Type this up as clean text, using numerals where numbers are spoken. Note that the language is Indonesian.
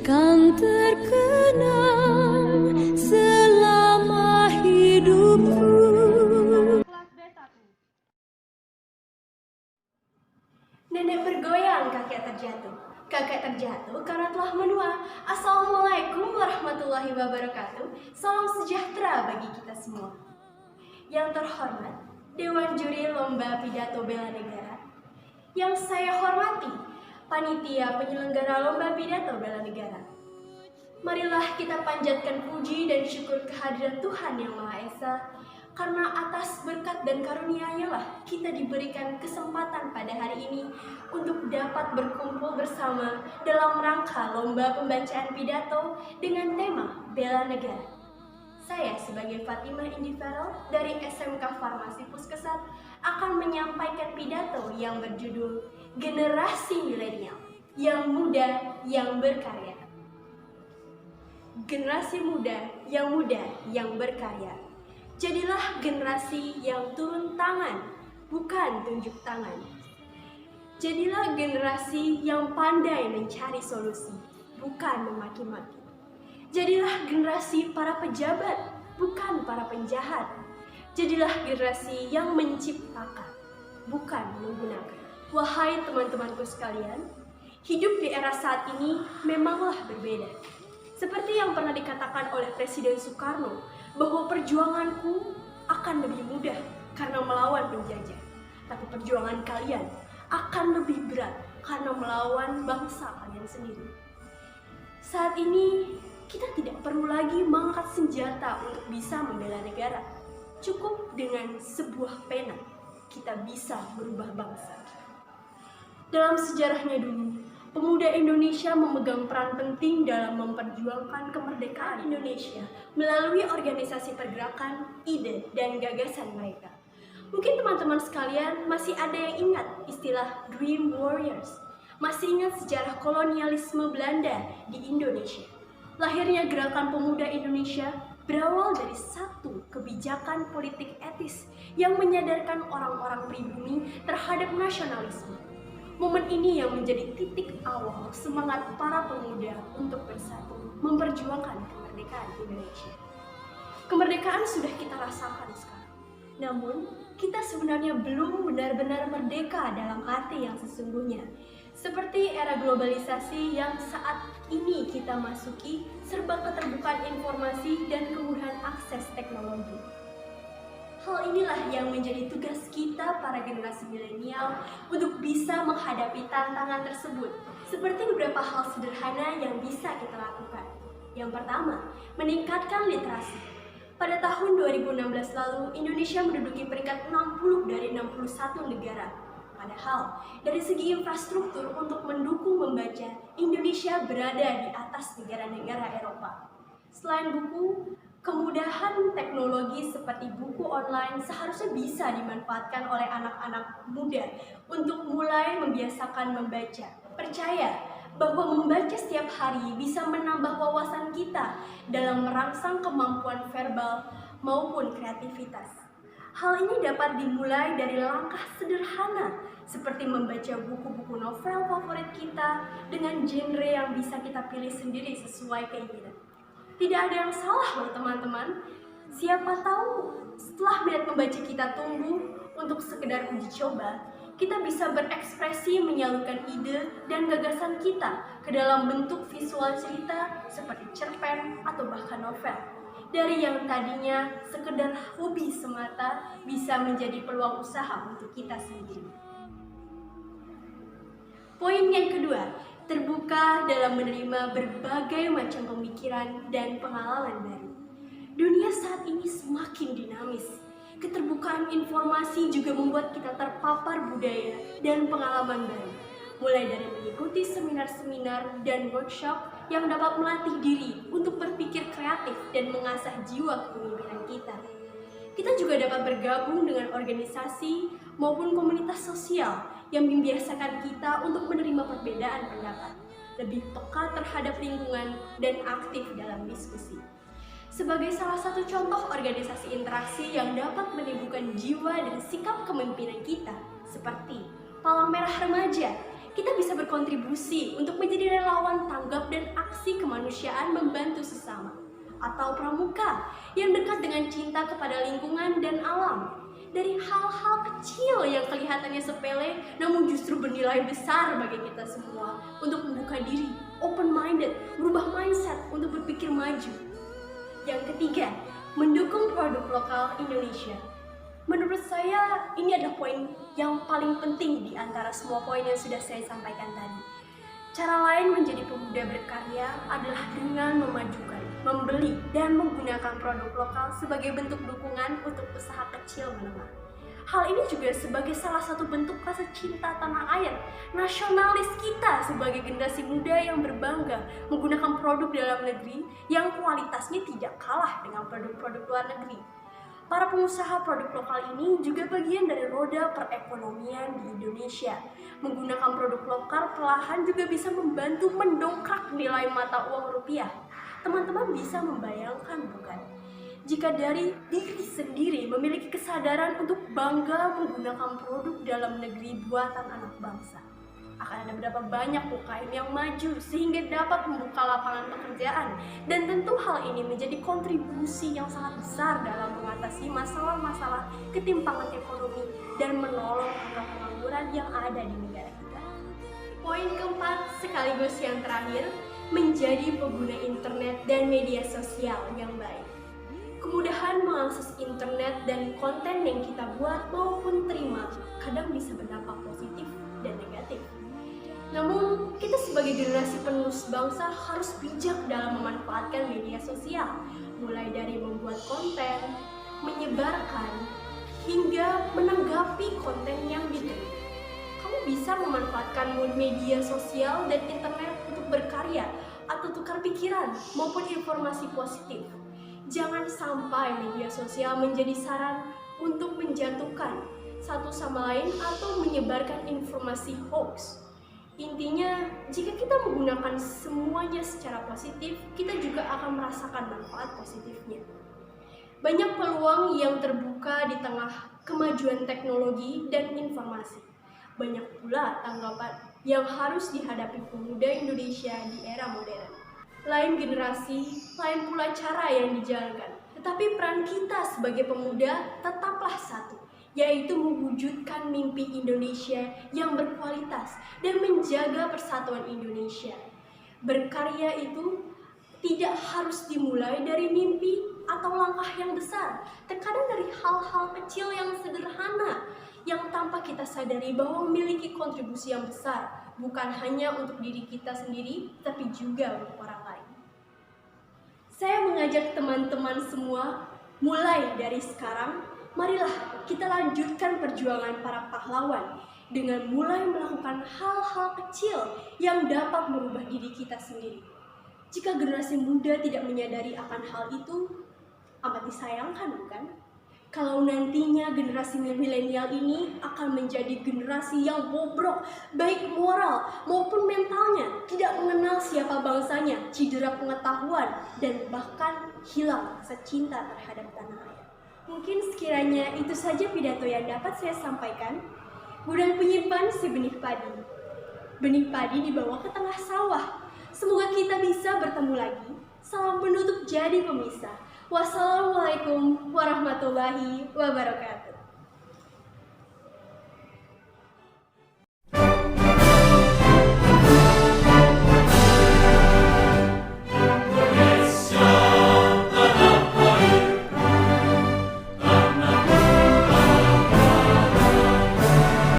kan terkenang selama hidupku. Nenek bergoyang, kakek terjatuh. Kakek terjatuh karena telah menua. Assalamualaikum warahmatullahi wabarakatuh. Salam sejahtera bagi kita semua. Yang terhormat, Dewan Juri Lomba Pidato Bela Negara. Yang saya hormati, panitia penyelenggara Lomba Pidato Bela Negara. Marilah kita panjatkan puji dan syukur kehadiran Tuhan Yang Maha Esa, karena atas berkat dan karunia-Nya lah kita diberikan kesempatan pada hari ini untuk dapat berkumpul bersama dalam rangka lomba pembacaan pidato dengan tema Bela Negara. Saya sebagai Fatimah Indi Farel dari SMK Farmasi Puskesat akan menyampaikan pidato yang berjudul Generasi Milenial yang Muda yang Berkarya. Generasi muda yang berkarya. Jadilah generasi yang turun tangan, bukan tunjuk tangan. Jadilah generasi yang pandai mencari solusi, bukan memaki-maki. Jadilah generasi para pejabat, bukan para penjahat. Jadilah generasi yang menciptakan, bukan menggunakan. Wahai teman-temanku sekalian, hidup di era saat ini memanglah berbeda. Seperti yang pernah dikatakan oleh Presiden Soekarno, bahwa perjuanganku akan lebih mudah karena melawan penjajah. Tapi perjuangan kalian akan lebih berat karena melawan bangsa kalian sendiri. Saat ini, kita tidak perlu lagi mengangkat senjata untuk bisa membela negara. Cukup dengan sebuah pena, kita bisa merubah bangsa. Dalam sejarahnya dulu, pemuda Indonesia memegang peran penting dalam memperjuangkan kemerdekaan Indonesia melalui organisasi pergerakan, ide, dan gagasan mereka. Mungkin teman-teman sekalian masih ada yang ingat istilah Dream Warriors, masih ingat sejarah kolonialisme Belanda di Indonesia. Lahirnya Gerakan Pemuda Indonesia berawal dari satu kebijakan politik etis yang menyadarkan orang-orang pribumi terhadap nasionalisme. Momen ini yang menjadi titik awal semangat para pemuda untuk bersatu memperjuangkan kemerdekaan Indonesia. Kemerdekaan sudah kita rasakan sekarang. Namun, kita sebenarnya belum benar-benar merdeka dalam arti yang sesungguhnya. Seperti era globalisasi yang saat ini kita masuki, serba keterbukaan informasi dan kemudahan akses teknologi. Hal inilah yang menjadi tugas kita para generasi milenial untuk bisa menghadapi tantangan tersebut. Seperti beberapa hal sederhana yang bisa kita lakukan. Yang pertama, meningkatkan literasi. Pada tahun 2016 lalu, Indonesia menduduki peringkat 60 dari 61 negara. Padahal, dari segi infrastruktur untuk mendukung membaca, Indonesia berada di atas negara-negara Eropa. Selain buku, kemudahan teknologi seperti buku online seharusnya bisa dimanfaatkan oleh anak-anak muda untuk mulai membiasakan membaca. Percaya bahwa membaca setiap hari bisa menambah wawasan kita dalam merangsang kemampuan verbal maupun kreativitas. Hal ini dapat dimulai dari langkah sederhana seperti membaca buku-buku novel favorit kita dengan genre yang bisa kita pilih sendiri sesuai keinginan. Tidak ada yang salah loh teman-teman. Siapa tahu setelah minat membaca kita tumbuh untuk sekedar uji coba, kita bisa berekspresi menyalurkan ide dan gagasan kita ke dalam bentuk visual cerita seperti cerpen atau bahkan novel. Dari yang tadinya sekedar hobi semata bisa menjadi peluang usaha untuk kita sendiri. Poin yang kedua, terbuka dalam menerima berbagai macam pemikiran dan pengalaman baru. Dunia saat ini semakin dinamis. Keterbukaan informasi juga membuat kita terpapar budaya dan pengalaman baru. Mulai dari mengikuti seminar-seminar dan workshop yang dapat melatih diri untuk berpikir kreatif dan mengasah jiwa kepemimpinan kita. Kita juga dapat bergabung dengan organisasi maupun komunitas sosial yang membiasakan kita untuk menerima perbedaan pendapat, lebih peka terhadap lingkungan, dan aktif dalam diskusi. Sebagai salah satu contoh organisasi interaksi yang dapat menimbulkan jiwa dan sikap kepemimpinan kita, seperti Palang Merah Remaja, kita bisa berkontribusi untuk menjadi relawan tanggap dan aksi kemanusiaan membantu sesama, atau pramuka yang dekat dengan cinta kepada lingkungan dan alam. Dari hal-hal kecil yang kelihatannya sepele namun justru bernilai besar bagi kita semua untuk membuka diri, open-minded, berubah mindset untuk berpikir maju. Yang ketiga, mendukung produk lokal Indonesia. Menurut saya ini adalah poin yang paling penting di antara semua poin yang sudah saya sampaikan tadi. Cara lain menjadi pemuda berkarya adalah dengan memajukan, membeli, dan menggunakan produk lokal sebagai bentuk dukungan untuk usaha kecil menengah. Hal ini juga sebagai salah satu bentuk rasa cinta tanah air, nasionalis kita sebagai generasi muda yang berbangga menggunakan produk dalam negeri yang kualitasnya tidak kalah dengan produk-produk luar negeri. Para pengusaha produk lokal ini juga bagian dari roda perekonomian di Indonesia. Menggunakan produk lokal perlahan juga bisa membantu mendongkrak nilai mata uang rupiah. Teman-teman bisa membayangkan bukan? Jika dari diri sendiri memiliki kesadaran untuk bangga menggunakan produk dalam negeri buatan anak bangsa, akan ada berapa banyak UKM yang maju sehingga dapat membuka lapangan pekerjaan, dan tentu hal ini menjadi kontribusi yang sangat besar dalam mengatasi masalah-masalah ketimpangan ekonomi dan menolong angka pengangguran yang ada di negara kita. Poin keempat sekaligus yang terakhir, menjadi pengguna internet dan media sosial yang baik. Kemudahan mengakses internet dan konten yang kita buat maupun terima kadang bisa berdampak positif dan negatif. Namun, kita sebagai generasi penerus bangsa harus bijak dalam memanfaatkan media sosial, mulai dari membuat konten, menyebarkan, hingga menanggapi konten yang diterima. Kamu bisa memanfaatkan media sosial dan internet untuk berkarya atau tukar pikiran maupun informasi positif. Jangan sampai media sosial menjadi saran untuk menjatuhkan satu sama lain atau menyebarkan informasi hoax. Intinya, jika kita menggunakan semuanya secara positif, kita juga akan merasakan manfaat positifnya. Banyak peluang yang terbuka di tengah kemajuan teknologi dan informasi. Banyak pula tanggapan yang harus dihadapi pemuda Indonesia di era modern. Lain generasi, lain pula cara yang dijalankan. Tetapi peran kita sebagai pemuda tetaplah satu, yaitu mewujudkan mimpi Indonesia yang berkualitas dan menjaga persatuan Indonesia. Berkarya itu tidak harus dimulai dari mimpi atau langkah yang besar. Terkadang dari hal-hal kecil yang sederhana yang tanpa kita sadari bahwa memiliki kontribusi yang besar, bukan hanya untuk diri kita sendiri, tapi juga untuk orang lain. Saya mengajak teman-teman semua, mulai dari sekarang, marilah kita lanjutkan perjuangan para pahlawan dengan mulai melakukan hal-hal kecil yang dapat merubah diri kita sendiri. Jika generasi muda tidak menyadari akan hal itu, amat disayangkan bukan? Kalau nantinya generasi milenial ini akan menjadi generasi yang bobrok, baik moral maupun mentalnya, tidak mengenal siapa bangsanya, cedera pengetahuan, dan bahkan hilang rasa cinta terhadap tanah air. Mungkin sekiranya itu saja pidato yang dapat saya sampaikan. Gudang penyimpan si benih padi. Benih padi dibawa ke tengah sawah. Semoga kita bisa bertemu lagi. Salam penutup jadi pemisah. Wassalamualaikum warahmatullahi wabarakatuh.